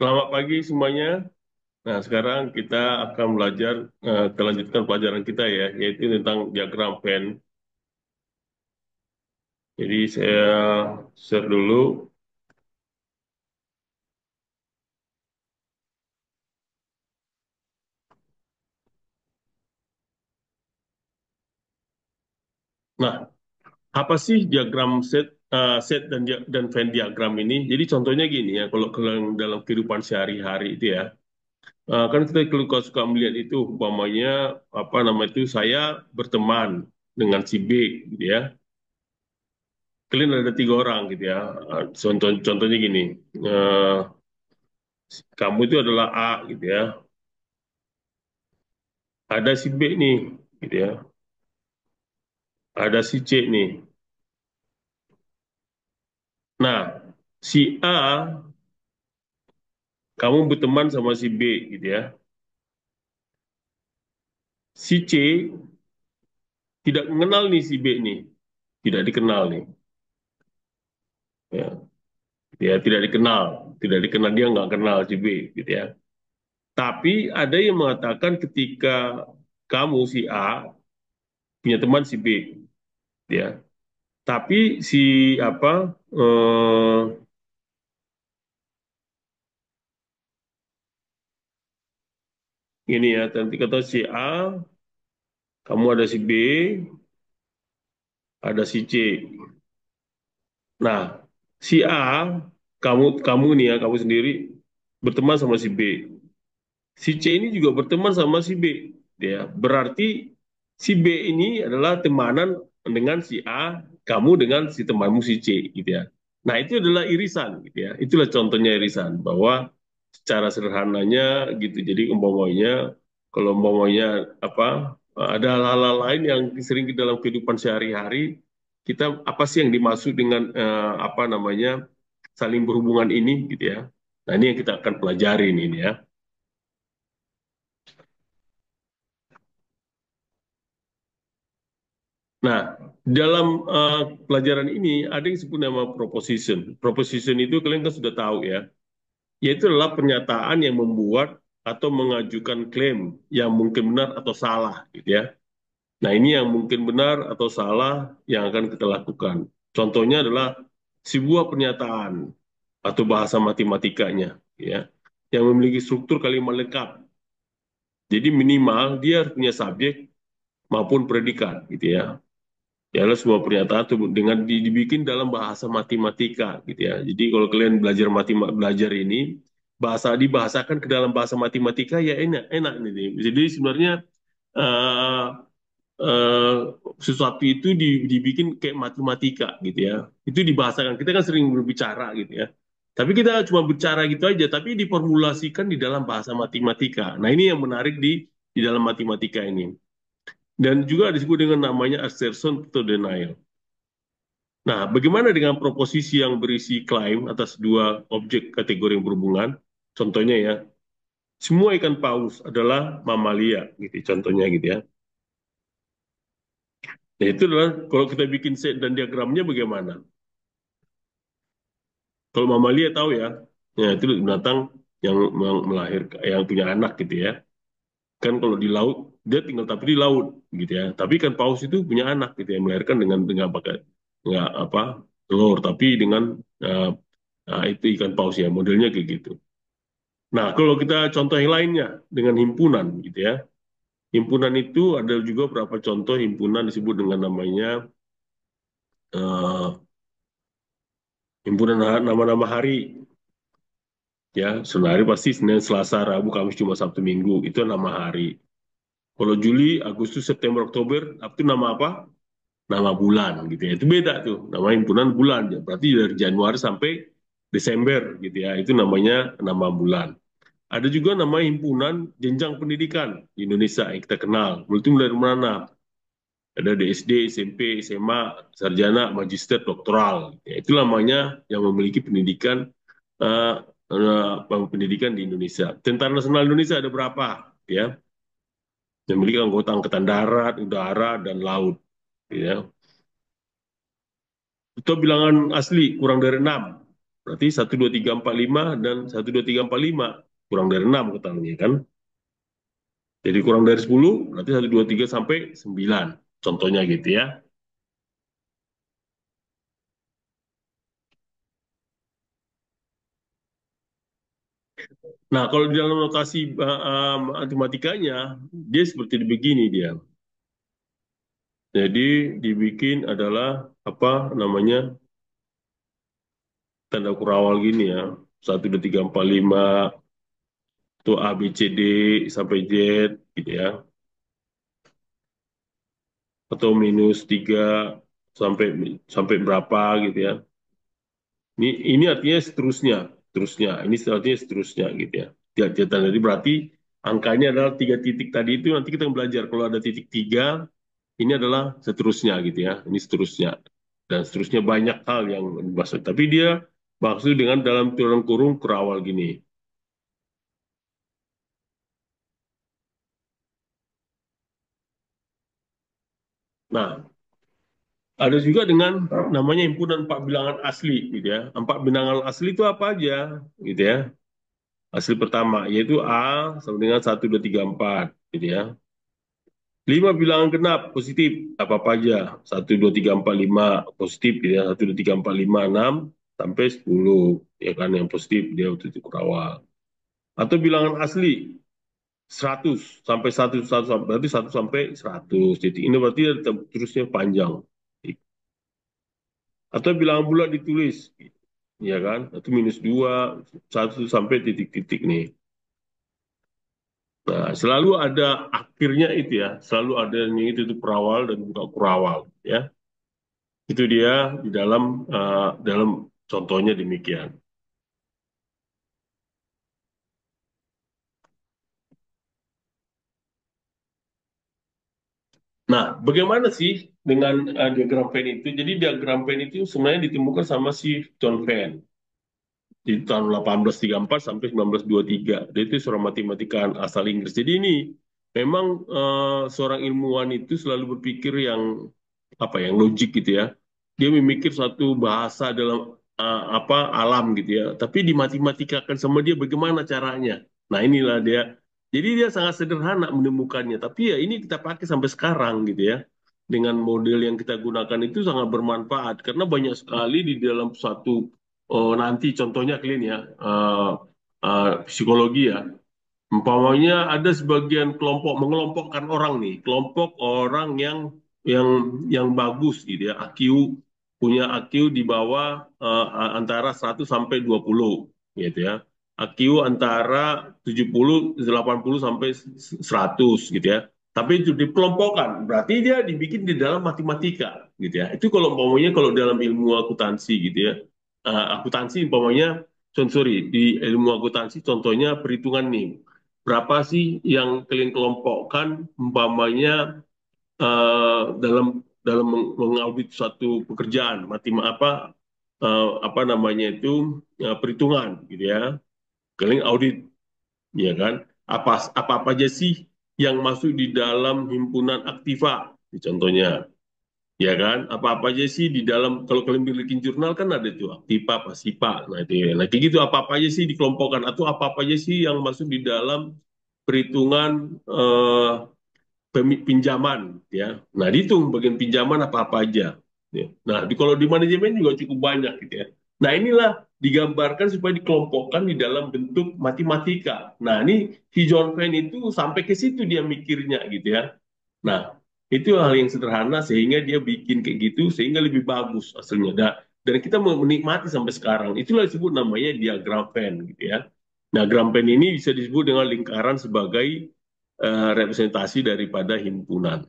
Selamat pagi semuanya. Nah, sekarang kita akan belajar, kita lanjutkan pelajaran kita ya, yaitu tentang diagram Venn. Jadi saya share dulu. Nah, apa sih diagram set dan Venn diagram ini? Jadi contohnya gini ya, kalau dalam kehidupan sehari-hari itu ya, kan kita kalau suka melihat itu, umpamanya apa nama itu, saya berteman dengan si B, gitu ya. Kalian ada tiga orang gitu ya. Contohnya gini. eh, Kamu itu adalah A gitu ya. Ada si B nih gitu ya. Ada si C nih. Nah, si A kamu berteman sama si B gitu ya. Si C tidak mengenal nih si B nih. Tidak dikenal nih. Ya, dia tidak dikenal. Tidak dikenal, dia nggak kenal si B gitu ya. Tapi ada yang mengatakan ketika kamu si A punya teman si B gitu ya. Tapi si apa ini ya, nanti kata si A, kamu ada si B, ada si C. Nah, si A, kamu kamu nih ya, kamu sendiri berteman sama si B. Si C ini juga berteman sama si B. Ya, berarti si B ini adalah temanan dengan si A, kamu dengan si temanmu si C, gitu ya. Nah, itu adalah irisan, gitu ya. Itulah contohnya irisan, bahwa secara sederhananya gitu. Jadi umpamanya, kalau umpamanya apa, ada hal-hal lain yang sering di dalam kehidupan sehari-hari, kita apa sih yang dimaksud dengan apa namanya saling berhubungan ini, gitu ya. Nah, ini yang kita akan pelajari ini ya. Nah, dalam pelajaran ini ada yang disebut nama proposition. Proposition itu kalian kan sudah tahu ya, yaitu adalah pernyataan yang membuat atau mengajukan klaim yang mungkin benar atau salah, gitu ya. Nah, ini yang mungkin benar atau salah yang akan kita lakukan. Contohnya adalah sebuah pernyataan atau bahasa matematikanya, ya, yang memiliki struktur kalimat lengkap. Jadi minimal dia harus punya subjek maupun predikat, gitu ya. Ya adalah sebuah pernyataan tuh dengan dibikin dalam bahasa matematika gitu ya. Jadi kalau kalian belajar ini dibahasakan ke dalam bahasa matematika ya enak enak nih. Jadi sebenarnya eh, eh, sesuatu itu dibikin kayak matematika gitu ya. Itu dibahasakan. Kita kan sering berbicara gitu ya. Tapi kita cuma bicara gitu aja, tapi diformulasikan di dalam bahasa matematika. Nah, ini yang menarik di dalam matematika ini. Dan juga disebut dengan namanya assertion to denial. Nah, bagaimana dengan proposisi yang berisi klaim atas dua objek kategori yang berhubungan? Contohnya ya, semua ikan paus adalah mamalia, gitu. Contohnya gitu ya. Nah, itu adalah kalau kita bikin set dan diagramnya bagaimana? Kalau mamalia tahu ya, ya itu binatang yang melahirkan, yang punya anak gitu ya. Kan kalau di laut dia tinggal tapi di laut gitu ya. Tapi ikan paus itu punya anak gitu ya, melahirkan dengan pakai nggak apa telur, tapi dengan uh, itu ikan paus ya, modelnya kayak gitu. Nah, kalau kita contoh yang lainnya dengan himpunan gitu ya. Himpunan itu ada juga beberapa contoh himpunan disebut dengan namanya eh, himpunan nama-nama hari ya. Sebenarnya pasti Senin, Selasa, Rabu, Kamis, Jumat, Sabtu, Minggu itu nama hari. Kalau Juli, Agustus, September, Oktober, itu nama apa? Nama bulan gitu ya. Itu beda tuh, nama himpunan bulan ya. Berarti dari Januari sampai Desember gitu ya. Itu namanya nama bulan. Ada juga nama himpunan jenjang pendidikan di Indonesia yang kita kenal. Itu mulai dari mana? Ada DSD, SMP, SMA, sarjana, magister, doktoral. Ya, itu namanya yang memiliki pendidikan uh, pendidikan di Indonesia. Tentara Nasional Indonesia ada berapa? Ya, yang memiliki anggota angkatan darat, udara, dan laut. Ya, itu bilangan asli kurang dari 6. Berarti 1, 2, 3, 4, 5 dan 1, 2, 3, 4, 5 kurang dari 6 ketahuinya kan. Jadi kurang dari 10 berarti 1, 2, 3 sampai 9. Contohnya gitu ya. Nah, kalau di dalam notasi matematikanya, dia seperti begini dia. Jadi dibikin adalah apa namanya tanda kurawal gini ya. 1, 2, 3, 4, 5 itu A, B, C, D sampai Z gitu ya. Atau -3 sampai sampai berapa gitu ya. Ini artinya seterusnya, seterusnya. Ini artinya seterusnya gitu ya. Tiap tadi berarti angkanya adalah 3 titik tadi itu nanti kita belajar kalau ada titik 3 ini adalah seterusnya gitu ya. Ini seterusnya dan seterusnya banyak hal yang dibahas. Tapi dia maksud dengan dalam kurung kurung kerawal gini. Nah, ada juga dengan namanya himpunan empat bilangan asli gitu ya. Empat bilangan asli itu apa aja gitu ya. Asli pertama yaitu A sama dengan 1, 2, 3, 4 gitu ya. 5 bilangan genap positif apa-apa aja. 1, 2, 3, 4, 5 positif gitu ya. 1, 2, 3, 4, 5, 6 sampai 10 ya kan yang positif dia titik awal. Atau bilangan asli 100 sampai 1, 1 berarti 1 sampai 100. Jadi ini berarti terusnya panjang. Atau bilangan bulat ditulis ya kan. Atau -2 1 sampai titik-titik nih. Nah, selalu ada akhirnya itu ya, selalu ada yang itu perawal dan buka kurawal ya. Itu dia di dalam contohnya demikian. Nah, bagaimana sih dengan diagram Venn itu? Jadi diagram Venn itu sebenarnya ditemukan sama si John Venn di tahun 1834 sampai 1923. Dia itu seorang matematika asal Inggris. Jadi ini memang seorang ilmuwan itu selalu berpikir yang apa yang logik gitu ya. Dia memikir suatu bahasa dalam apa alam gitu ya. Tapi dimatematika sama dia bagaimana caranya. Nah, inilah dia. Jadi dia sangat sederhana menemukannya. Tapi ya ini kita pakai sampai sekarang gitu ya. Dengan model yang kita gunakan itu sangat bermanfaat karena banyak sekali di dalam satu nanti contohnya kalian ya psikologi ya. Umpamanya ada sebagian kelompok mengelompokkan orang nih, kelompok orang yang yang bagus gitu ya, IQ punya IQ di bawah antara 100 sampai 20 gitu ya. IQ antara 70 80 sampai 100 gitu ya. Tapi itu dikelompokkan, berarti dia dibikin di dalam matematika gitu ya. Itu kalau umpamanya kalau dalam ilmu akuntansi gitu ya. Akuntansi umpamanya sorry, di ilmu akuntansi contohnya perhitungan nih berapa sih yang kalian kelompokkan umpamanya dalam dalam mengaudit suatu pekerjaan apa namanya itu perhitungan gitu ya kalian audit ya kan apa apa aja sih yang masuk di dalam himpunan aktiva contohnya ya kan apa apa aja sih di dalam kalau kalian bikin jurnal kan ada tuh aktiva pasipa nah itu ya. Nah kayak gitu apa apa aja sih dikelompokkan atau apa apa aja sih yang masuk di dalam perhitungan pinjaman ya. Nah, dihitung bagian pinjaman apa-apa aja. Ya. Nah, kalau di manajemen juga cukup banyak gitu ya. Nah, inilah digambarkan supaya dikelompokkan di dalam bentuk matematika. Nah, ini si John Venn itu sampai ke situ dia mikirnya gitu ya. Nah, itu hal yang sederhana sehingga dia bikin kayak gitu sehingga lebih bagus hasilnya. Dan kita menikmati sampai sekarang. Itulah disebut namanya diagram Venn gitu ya. Nah, gram Venn ini bisa disebut dengan lingkaran sebagai representasi daripada himpunan.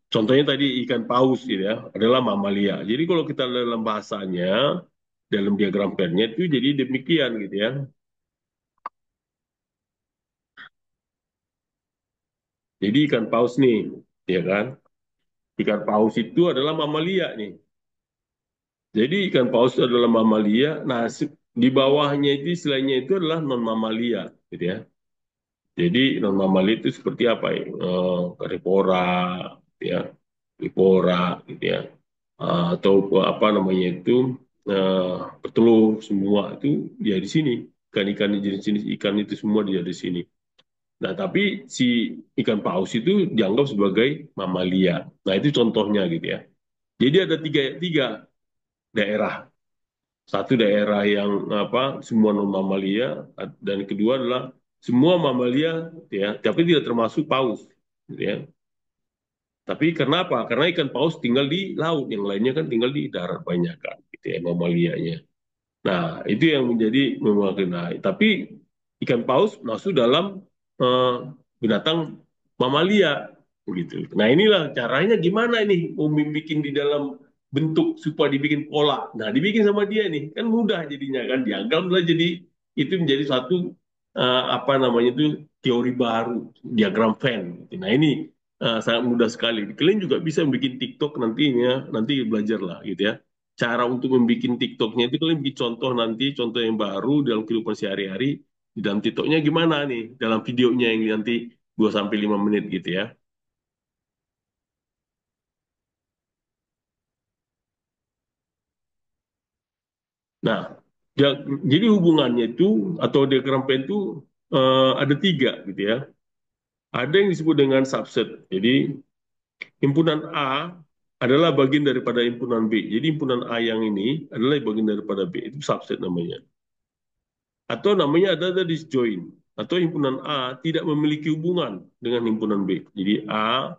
Contohnya tadi ikan paus gitu ya, adalah mamalia. Jadi kalau kita dalam bahasanya, dalam diagram Venn-nya itu jadi demikian gitu ya. Jadi ikan paus nih, ya kan? Ikan paus itu adalah mamalia nih. Jadi ikan paus itu adalah mamalia. Nah, di bawahnya itu istilahnya itu adalah non mamalia, gitu ya. Jadi non mamalia itu seperti apa ya? Karnivora, ya, karnivora, gitu ya. Atau apa namanya itu? bertelur semua itu ya di sini. Ikan-ikan jenis-jenis ikan itu semua dia di sini. Nah, tapi si ikan paus itu dianggap sebagai mamalia. Nah, itu contohnya gitu ya. Jadi ada tiga daerah. Satu daerah yang apa semua non mamalia dan kedua adalah semua mamalia ya, tapi tidak termasuk paus gitu ya. Tapi kenapa? Karena ikan paus tinggal di laut, yang lainnya kan tinggal di darat banyak kan, gitu ya mamalianya. Nah, itu yang menjadi mewakili. Tapi ikan paus masuk dalam eh, binatang mamalia, begitu. Nah, inilah caranya gimana ini mau bikin di dalam bentuk supaya dibikin pola. Nah, dibikin sama dia nih, kan mudah jadinya kan diagramlah jadi itu menjadi satu apa namanya itu teori baru, diagram Venn. Gitu. Nah, ini sangat mudah sekali. Kalian juga bisa bikin TikTok nantinya, nanti belajarlah gitu ya cara untuk membuat TikToknya itu kalian bikin contoh nanti, contoh yang baru dalam kehidupan sehari-hari, di dalam TikToknya gimana nih, dalam videonya yang nanti 2 sampai 5 menit gitu ya. Nah, jadi hubungannya itu atau diagram Venn itu ada tiga gitu ya. Ada yang disebut dengan subset. Jadi himpunan A adalah bagian daripada himpunan B. Jadi himpunan A yang ini adalah bagian daripada B. Itu subset namanya. Atau namanya ada disjoin. Atau himpunan A tidak memiliki hubungan dengan himpunan B. Jadi A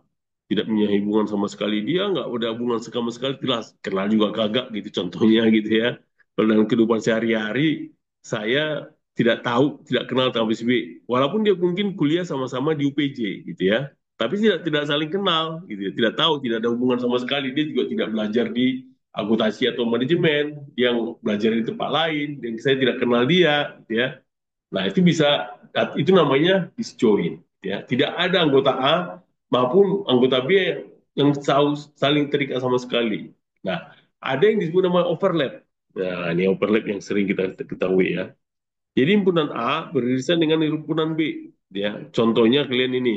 tidak punya hubungan sama sekali. Dia nggak ada hubungan sama sekali, jelas. Kenal juga kagak gitu contohnya gitu ya. Kalau dalam kehidupan sehari-hari, saya tidak tahu, tidak kenal sama si B. Walaupun dia mungkin kuliah sama-sama di UPJ gitu ya. Tapi tidak saling kenal gitu ya. Tidak tahu, tidak ada hubungan sama sekali. Dia juga tidak belajar di akuntansi atau manajemen yang belajar di tempat lain dan saya tidak kenal dia gitu ya. Nah, itu bisa itu namanya disjoin ya. Tidak ada anggota A maupun anggota B yang saling terikat sama sekali. Nah, ada yang disebut nama overlap. Nah, ini overlap yang sering kita ketahui ya. Jadi himpunan A beririsan dengan himpunan B ya. Contohnya kalian ini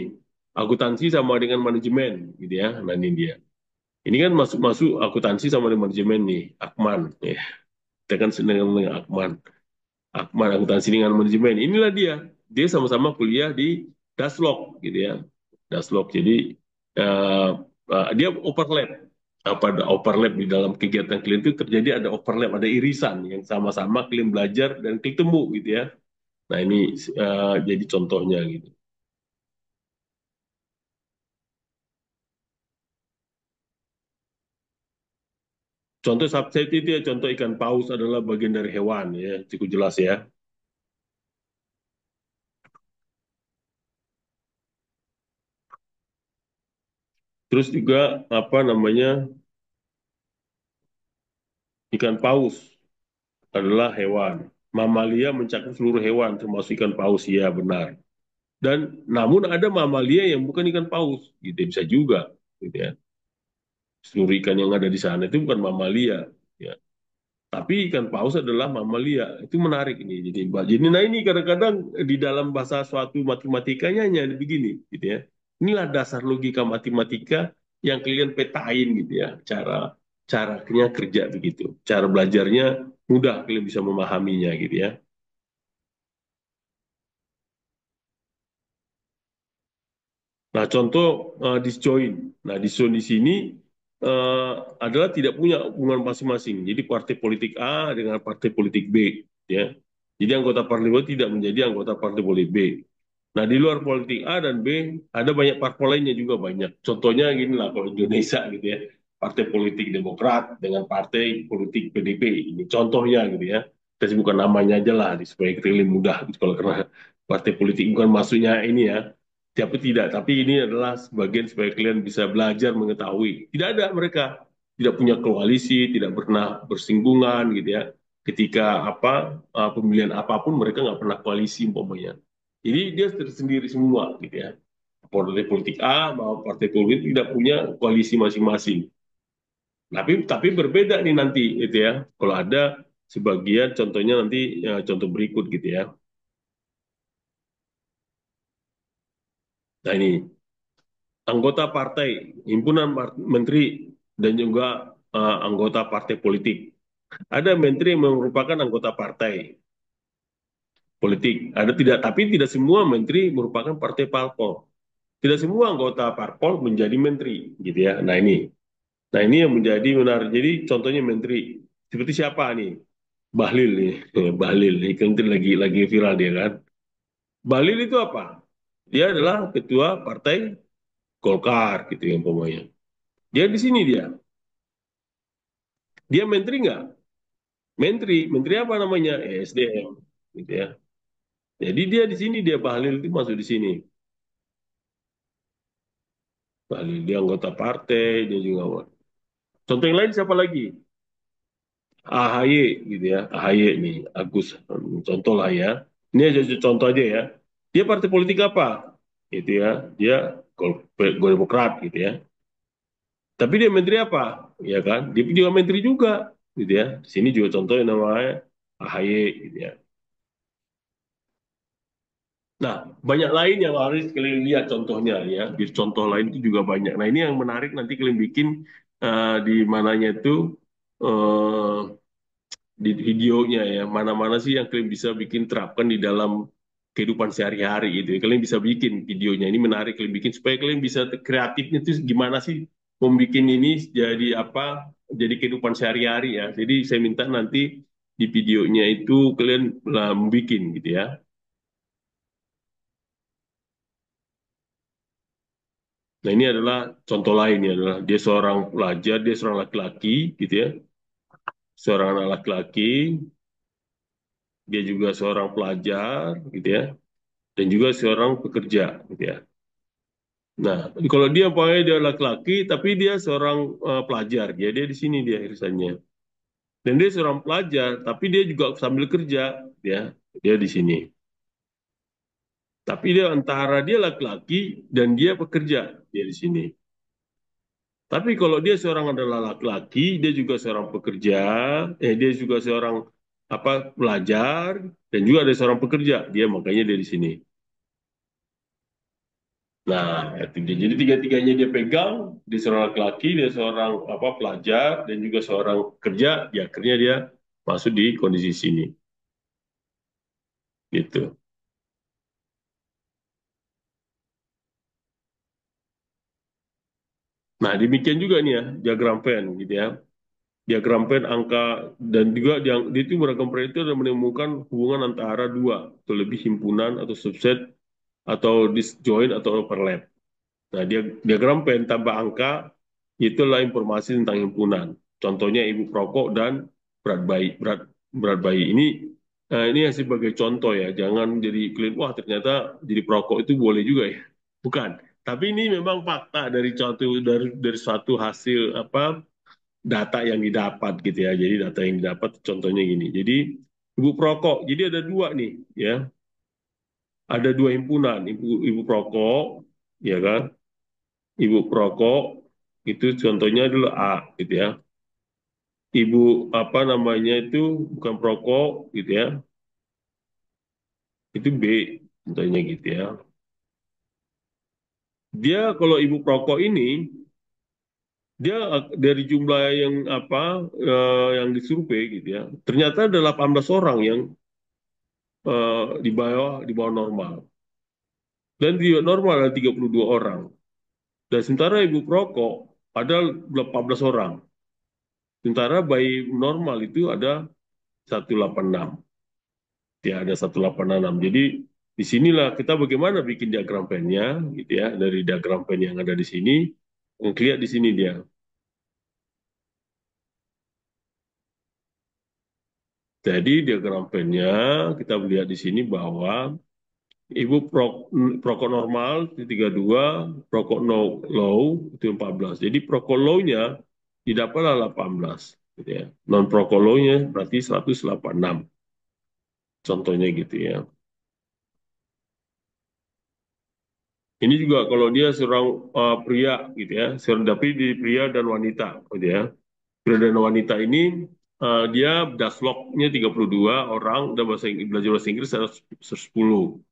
akuntansi sama dengan manajemen gitu ya. Nah, ini dia. Ini kan masuk-masuk akuntansi sama dengan manajemen nih, Akman. Ya, kita kan senang dengan Akman. Akman akuntansi dengan manajemen. Inilah dia. Dia sama-sama kuliah di Daslok gitu ya. Daslok. Jadi uh, dia overlap. Apa ada overlap di dalam kegiatan klien itu terjadi ada overlap, ada irisan yang sama-sama klien belajar dan ketemu gitu ya. Nah ini jadi contohnya gitu. Contoh subset itu ya, contoh ikan paus adalah bagian dari hewan ya, cukup jelas ya. Terus juga apa namanya ikan paus adalah hewan. Mamalia mencakup seluruh hewan termasuk ikan paus ya benar. Dan namun ada mamalia yang bukan ikan paus, gitu bisa juga, gitu ya. Seluruh ikan yang ada di sana itu bukan mamalia, ya. Tapi ikan paus adalah mamalia. Itu menarik ini. Jadi nah ini kadang-kadang di dalam bahasa suatu matematikanya hanya begini, gitu ya. Inilah dasar logika matematika yang kalian petain gitu ya. Caranya kerja begitu. Cara belajarnya mudah kalian bisa memahaminya gitu ya. Nah, contoh disjoin. Nah, disjoin di sini adalah tidak punya hubungan masing-masing. Jadi partai politik A dengan partai politik B, ya. Jadi anggota partai politik tidak menjadi anggota partai politik B. Nah, di luar politik A dan B ada banyak parpol lainnya juga banyak. Contohnya gini lah kalau Indonesia gitu ya. Partai politik Demokrat dengan partai politik PDP. Ini contohnya gitu ya. Kita sebutkan namanya aja lah supaya kita lebih mudah gitu. Kalau karena partai politik bukan maksudnya ini ya, tapi tidak, tapi ini adalah sebagian supaya kalian bisa belajar mengetahui. Tidak ada mereka, tidak punya koalisi, tidak pernah bersinggungan gitu ya. Ketika apa pemilihan apapun mereka nggak pernah koalisi umpamanya. Jadi dia tersendiri semua gitu ya. Partai politik A maupun partai politik tidak punya koalisi masing-masing. Tapi berbeda nih nanti gitu ya. Kalau ada sebagian contohnya nanti ya, contoh berikut gitu ya. Nah ini anggota partai, himpunan menteri, dan juga anggota partai politik. Ada menteri yang merupakan anggota partai politik. Ada tidak, tapi tidak semua menteri merupakan partai parpol. Tidak semua anggota parpol menjadi menteri, gitu ya. Nah ini yang menjadi menarik. Jadi contohnya menteri seperti siapa nih? Bahlil nih, Bahlil nih kan lagi viral dia kan. Bahlil itu apa? Dia adalah ketua partai Golkar gitu ya umpamanya. Dia di sini dia. Dia menteri nggak? Menteri, menteri apa namanya? SDM, gitu ya. Jadi dia di sini dia Bahlil itu masuk di sini. Bahlil dia anggota partai, dia juga. Contoh yang lain siapa lagi? AHY gitu ya. AHY nih, Agus. Contoh lah ya. Ini aja contoh aja ya. Dia partai politik apa? Gitu ya. Dia Demokrat gitu ya. Tapi dia menteri apa? Ya kan? Dia juga menteri juga gitu ya. Di sini juga contohnya namanya AHY gitu ya. Nah, banyak lain yang harus kalian lihat contohnya ya. Di contoh lain itu juga banyak. Nah, ini yang menarik nanti kalian bikin di mananya itu eh, di videonya ya. Mana-mana sih yang kalian bisa bikin terapkan di dalam kehidupan sehari-hari gitu ya. Kalian bisa bikin videonya. Ini menarik kalian bikin supaya kalian bisa kreatifnya itu gimana sih membuat ini jadi apa? Jadi kehidupan sehari-hari ya. Jadi saya minta nanti di videonya itu kalian lah membuat gitu ya. Nah ini adalah contoh lain ya adalah dia seorang pelajar, dia seorang laki-laki gitu ya, seorang anak laki-laki, dia juga seorang pelajar gitu ya, dan juga seorang pekerja gitu ya. Nah kalau dia pokoknya dia laki-laki, tapi dia seorang pelajar, dia di sini dia irisannya. Dan dia seorang pelajar, tapi dia juga sambil kerja, ya dia di sini. Tapi dia antara dia laki-laki dan dia pekerja, dia di sini. Tapi kalau dia seorang adalah laki-laki, dia juga seorang pekerja, dia juga seorang apa pelajar, dan juga ada seorang pekerja. Dia makanya dia di sini. Nah, itu dia. Jadi tiga-tiganya dia pegang, dia seorang laki-laki, dia seorang apa pelajar, dan juga seorang kerja. Ya, akhirnya dia masuk di kondisi sini, gitu. Nah, demikian juga nih ya diagram Venn, gitu ya. Diagram Venn angka dan juga di itu diagram Venn itu ada menemukan hubungan antara dua atau lebih himpunan atau subset atau disjoint atau overlap. Nah, diagram Venn tambah angka itulah informasi tentang himpunan. Contohnya ibu perokok dan berat bayi. Ini sebagai contoh ya. Jangan jadi klaim wah ternyata jadi perokok itu boleh juga ya. Bukan. Tapi ini memang fakta dari suatu hasil apa data yang didapat gitu ya. Jadi data yang didapat contohnya gini. Jadi ibu perokok. Jadi ada dua nih ya. Ada dua himpunan, ibu perokok ya kan ibu perokok itu contohnya dulu A gitu ya. Ibu apa namanya itu bukan perokok gitu ya. Itu B contohnya gitu ya. Dia kalau ibu perokok ini dia dari jumlah yang apa yang disurvei gitu ya. Ternyata ada 18 orang yang di bawah normal. Dan di normal ada 32 orang. Dan sementara ibu perokok ada 18 orang. Sementara bayi normal itu ada 186. Ya ada 186. Jadi disinilah kita bagaimana bikin diagram pen-nya gitu ya dari diagram pen yang ada di sini lihat di sini dia. Jadi diagram pen-nya kita lihat di sini bahwa ibu perokok normal itu 32, perokok no low itu 14. Jadi perokok low-nya didapatlah 18 gitu ya. Non perokok low-nya berarti 186. Contohnya gitu ya. Ini juga kalau dia seorang pria gitu ya, tapi di pria dan wanita gitu ya. Pria dan wanita ini dia daslognya 32 orang dan belajar bahasa Inggris ada 10.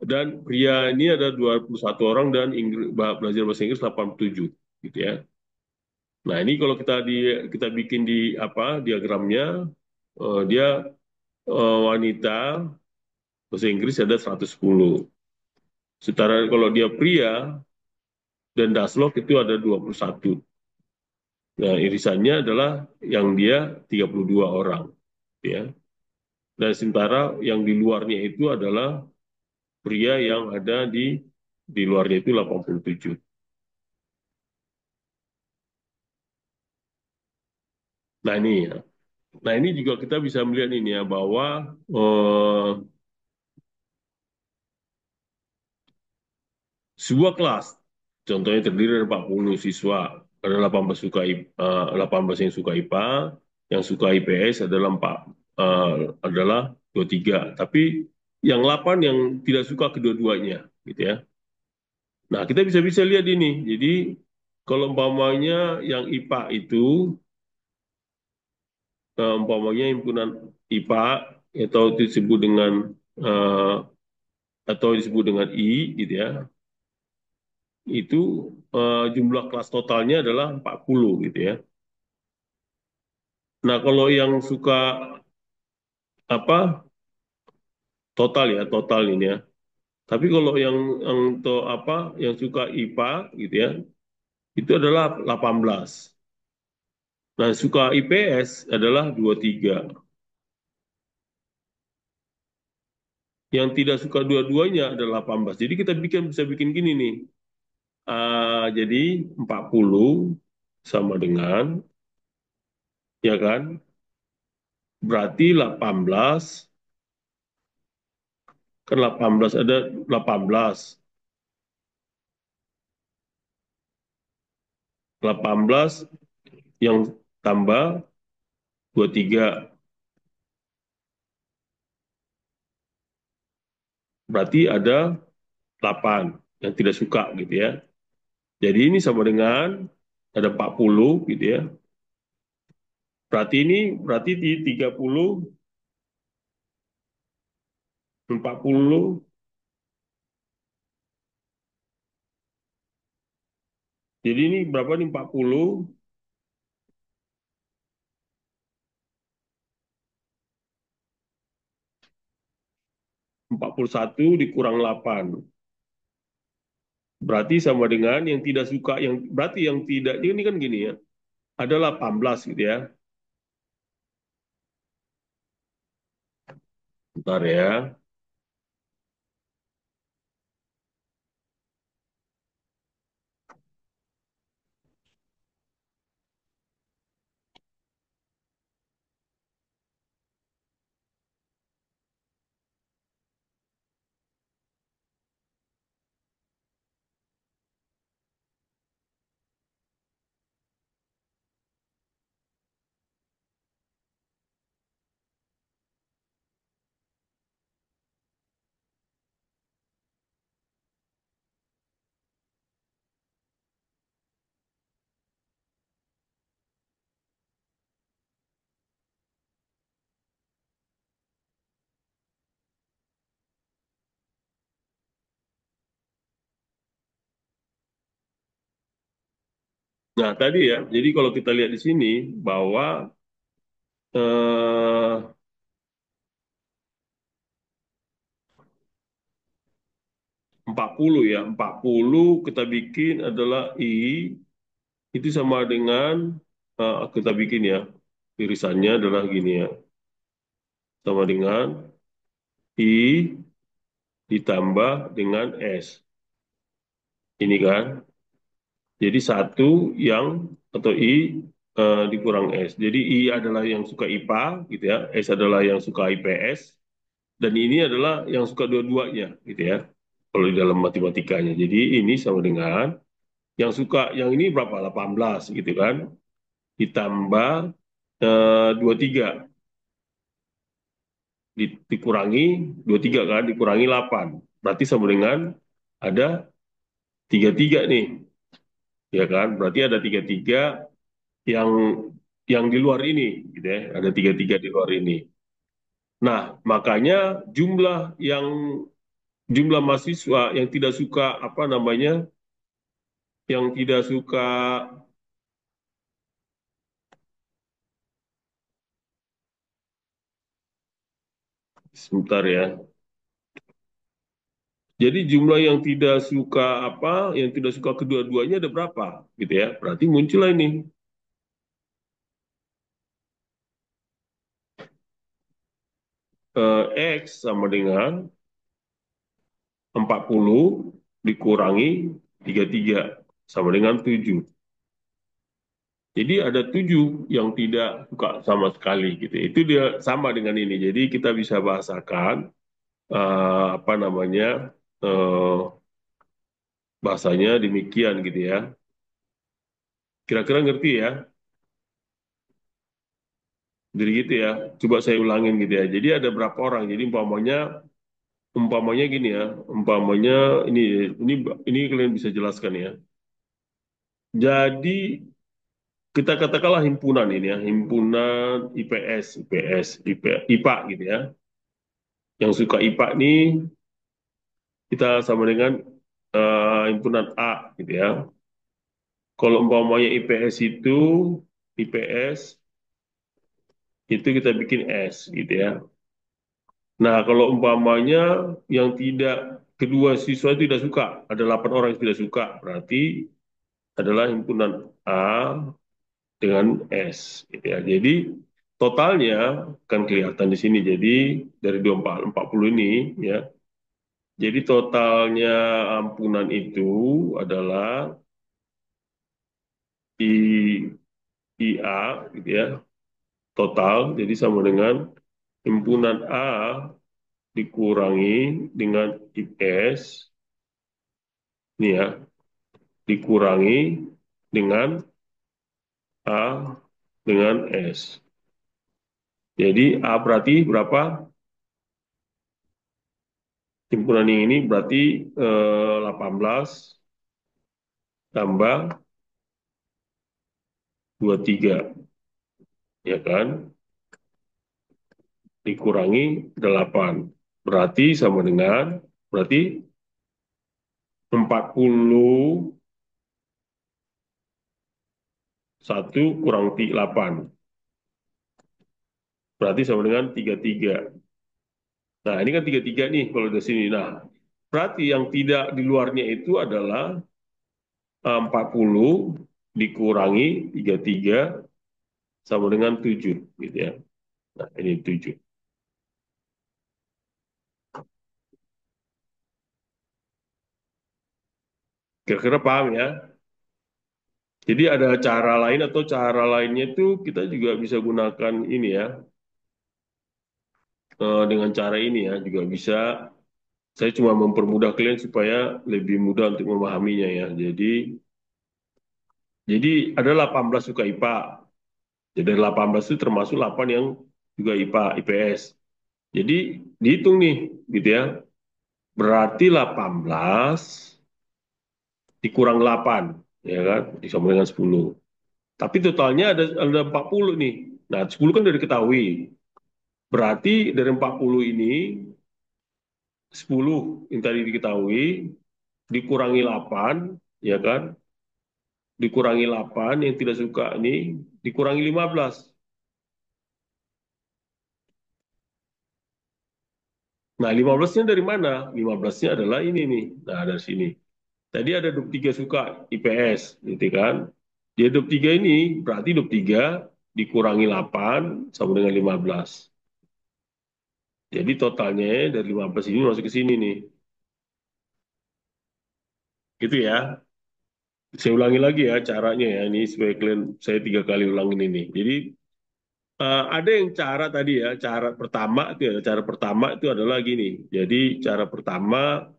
Dan pria ini ada 21 orang dan belajar bahasa Inggris 87 gitu ya. Nah, ini kalau kita bikin di apa diagramnya, dia wanita bahasa Inggris ada 110. Setara kalau dia pria dan Daslok itu ada 21. Nah, irisannya adalah yang dia 32 orang, ya. Dan sementara yang di luarnya itu adalah pria yang ada di luarnya itu 87. Nah, ini ya. Nah, ini juga kita bisa melihat ini ya bahwa eh, sebuah kelas contohnya terdiri dari 40 siswa, ada 18 18 yang suka IPA, yang suka IPS adalah 4 adalah 23. Tapi yang 8 yang tidak suka kedua-duanya gitu ya. Nah, kita bisa lihat ini. Jadi kalau umpamanya yang IPA itu umpamanya himpunan IPA atau disebut dengan eh, I gitu ya. Itu jumlah kelas totalnya adalah 40 gitu ya. Nah, kalau yang suka apa total ya, total ini ya. Tapi kalau yang apa yang suka IPA gitu ya, itu adalah 18. Nah, suka IPS adalah 23. Yang tidak suka dua-duanya adalah 18. Jadi kita bisa bikin gini nih. Jadi 40 sama dengan ya kan? Berarti 18 kan 18 ada 18. 18 yang tambah 23 berarti ada 8 yang tidak suka gitu ya. Jadi ini sama dengan ada 40 gitu ya. Berarti di 30, 40, jadi ini berapa nih 40, 41 dikurang 8. Berarti sama dengan yang tidak suka, berarti yang tidak, ini kan gini ya, ada 18 gitu ya. Bentar ya. Nah, tadi ya, jadi kalau kita lihat di sini bahwa eh, 40 ya, 40 kita bikin adalah itu sama dengan kita bikin ya, irisannya adalah gini ya, sama dengan I ditambah dengan S. Ini kan, jadi satu yang atau I dikurang S. Jadi I adalah yang suka IPA gitu ya, S adalah yang suka IPS, dan ini adalah yang suka dua-duanya gitu ya. Kalau di dalam matematikanya. Jadi ini sama dengan yang suka yang ini berapa? 18 gitu kan. Ditambah 23 dikurangi 23 kan dikurangi 8. Berarti sama dengan ada 33 nih. Ya kan? Berarti ada 33 yang di luar ini gitu ya. Ada 33 di luar ini. Nah, makanya jumlah mahasiswa yang tidak suka apa namanya? Yang tidak suka Sebentar ya. Jadi jumlah yang tidak suka apa, yang tidak suka kedua-duanya ada berapa, gitu ya? Berarti muncullah ini X sama dengan 40 dikurangi 33 sama dengan 7. Jadi ada 7 yang tidak suka sama sekali gitu. Itu dia sama dengan ini. Jadi kita bisa bahasakan apa namanya eh, bahasanya demikian gitu ya. Kira-kira ngerti ya? Jadi gitu ya. Coba saya ulangin gitu ya. Jadi ada berapa orang? Jadi umpamanya gini ya. Umpamanya ini ini ini kalian bisa jelaskan ya. Jadi kita katakanlah himpunan ini ya, himpunan IPA gitu ya. Yang suka IPA nih kita sama dengan himpunan A gitu ya. Kalau umpamanya IPS itu kita bikin S gitu ya. Nah, kalau umpamanya yang tidak kedua siswa tidak suka, ada 8 orang yang tidak suka, berarti adalah himpunan A dengan S gitu ya. Jadi totalnya kan kelihatan di sini. Jadi dari 2440 ini ya. Jadi totalnya ampunan itu adalah I, IA gitu ya. Total jadi sama dengan himpunan A dikurangi dengan IS ini ya, dikurangi dengan A dengan S. Jadi A berarti berapa? Himpunan ini berarti 18 tambah 23 ya kan? Dikurangi 8. Berarti sama dengan berarti 41 kurang 8. Berarti sama dengan 33. Nah, ini kan 33 nih kalau dari sini. Nah, berarti yang tidak di luarnya itu adalah 40 dikurangi 33 sama dengan 7 gitu ya. Nah, ini 7. Kira-kira paham ya? Jadi ada cara lain atau cara lainnya itu kita juga bisa gunakan ini ya. Dengan cara ini ya juga bisa. Saya cuma mempermudah kalian supaya lebih mudah untuk memahaminya ya. Jadi ada 18 suka IPA. Jadi dari 18 itu termasuk 8 yang juga IPA, IPS. Jadi dihitung nih gitu ya. Berarti 18 dikurang 8 ya kan disama dengan 10. Tapi totalnya ada 40 nih. Nah, 10 kan udah diketahui. Berarti dari 40 ini 10 yang tadi diketahui dikurangi 8 ya kan? Dikurangi 8 yang tidak suka ini dikurangi 15. Nah, 15-nya dari mana? 15-nya adalah ini nih. Nah, dari sini. Tadi ada 23 suka IPS, gitu kan? Dia 23 ini berarti 23 dikurangi 8 sama dengan 15. Jadi totalnya dari 15 ini masuk ke sini nih. Gitu ya. Saya ulangi lagi ya caranya ya. Ini supaya kalian saya 3 kali ulangin ini. Jadi ada yang cara tadi ya, cara pertama itu ya, cara pertama itu adalah gini. Jadi cara pertama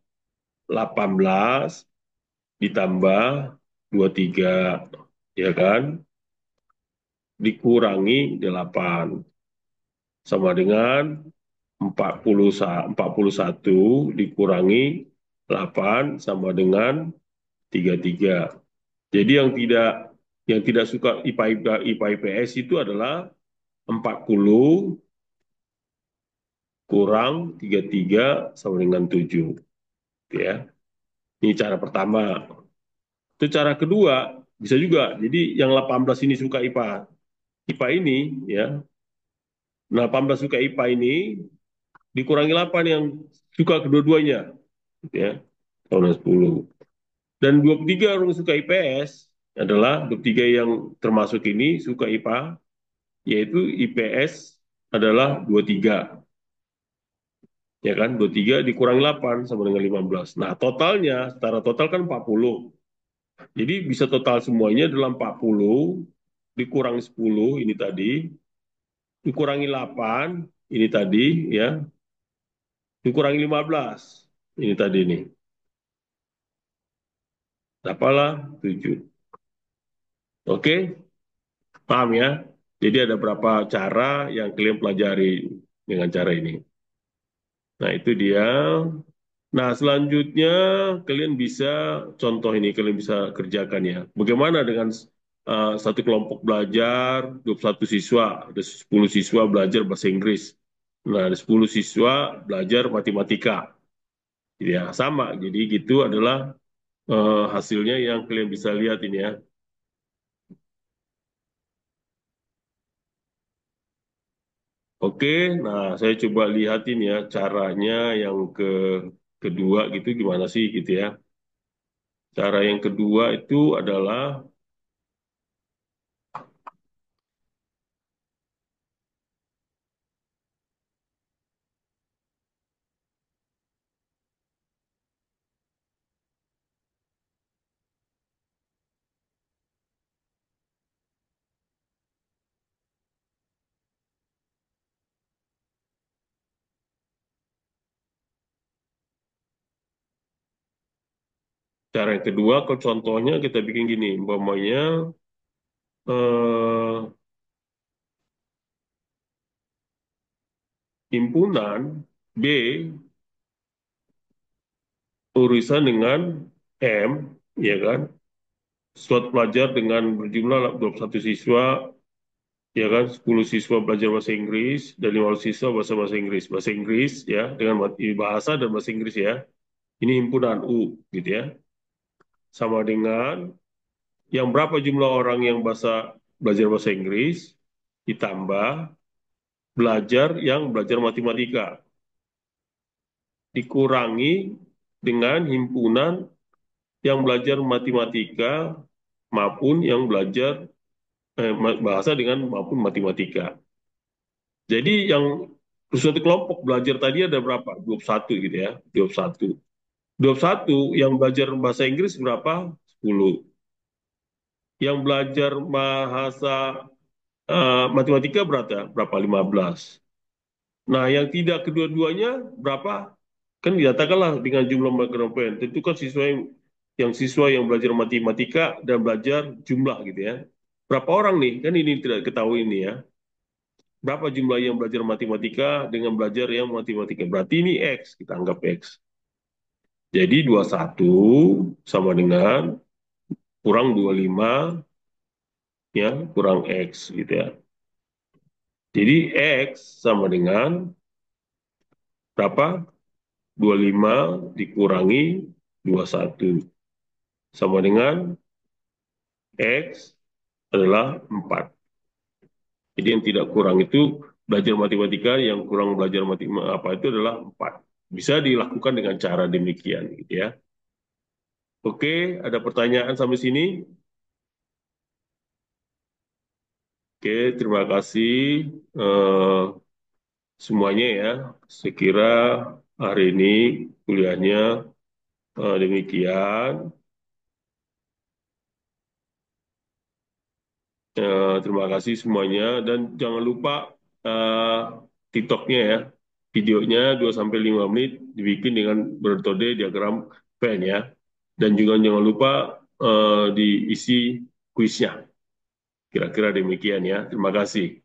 18 ditambah 23 ya kan? Dikurangi 8 sama dengan 41 dikurangi 8 sama dengan 33. Jadi yang tidak suka IPA IPS itu adalah 40 kurang 33 sama dengan 7 ya. Ini cara pertama. Itu cara kedua bisa juga. Jadi yang 18 ini suka IPA. IPA ini ya. 18 suka IPA ini dikurangi 8 yang suka kedua-duanya, gitu ya, tahun 10. Dan 23 orang suka IPS adalah 23 yang termasuk ini suka IPA, yaitu IPS adalah 23, ya kan? 23 dikurangi 8 sama dengan 15. Nah, totalnya, secara total kan 40. Jadi bisa total semuanya adalah 40, dikurangi 10, ini tadi, dikurangi 8, ini tadi, ya, dikurangi 15, ini tadi nih. Dapalah 7. Oke, paham ya? Jadi ada berapa cara yang kalian pelajari dengan cara ini. Nah, itu dia. Nah, selanjutnya kalian bisa contoh ini kalian bisa kerjakan ya. Bagaimana dengan satu kelompok belajar, 21 siswa, ada 10 siswa belajar bahasa Inggris. Nah, ada 10 siswa belajar matematika. Ya, sama. Jadi gitu adalah hasilnya yang kalian bisa lihat ini ya. Oke, nah saya coba lihatin ya caranya yang kedua gitu gimana sih gitu ya. Cara yang kedua itu adalah cara yang kedua, kalau contohnya kita bikin gini, umpamanya eh, himpunan B urusan dengan M, ya kan? Suatu pelajar dengan berjumlah 21 siswa, ya kan? 10 siswa belajar bahasa Inggris dan 15 siswa bahasa Inggris. Bahasa Inggris ya, dengan bahasa dan bahasa Inggris ya. Ini himpunan U, gitu ya. Sama dengan yang berapa jumlah orang yang belajar bahasa Inggris ditambah yang belajar matematika dikurangi dengan himpunan yang belajar matematika maupun yang belajar bahasa dengan maupun matematika. Jadi yang suatu kelompok belajar tadi ada berapa? 21 gitu ya, 21. 21 yang belajar bahasa Inggris berapa? 10. Yang belajar bahasa matematika berapa? 15. Nah, yang tidak kedua-duanya berapa? Kan dinyatakanlah dengan jumlah makropen. Tentu kan siswa yang belajar matematika dan belajar jumlah gitu ya. Berapa orang nih? Kan ini tidak ketahui ini ya. Berapa jumlah yang belajar matematika dengan belajar yang matematika? Berarti ini X, kita anggap X. Jadi 21 sama dengan kurang 25 ya, kurang X gitu ya. Jadi X sama dengan berapa? 25 dikurangi 21 sama dengan X adalah 4. Jadi yang tidak kurang itu belajar matematika, yang kurang belajar matematika apa itu adalah 4. Bisa dilakukan dengan cara demikian gitu ya. Oke, ada pertanyaan sampai sini? Oke, terima kasih eh, semuanya ya. Sekira hari ini kuliahnya demikian. Terima kasih semuanya dan jangan lupa eh, TikToknya ya, videonya 2 sampai 5 menit dibikin dengan metode diagram Venn ya, dan juga jangan lupa diisi kuisnya. Kira-kira demikian ya. Terima kasih.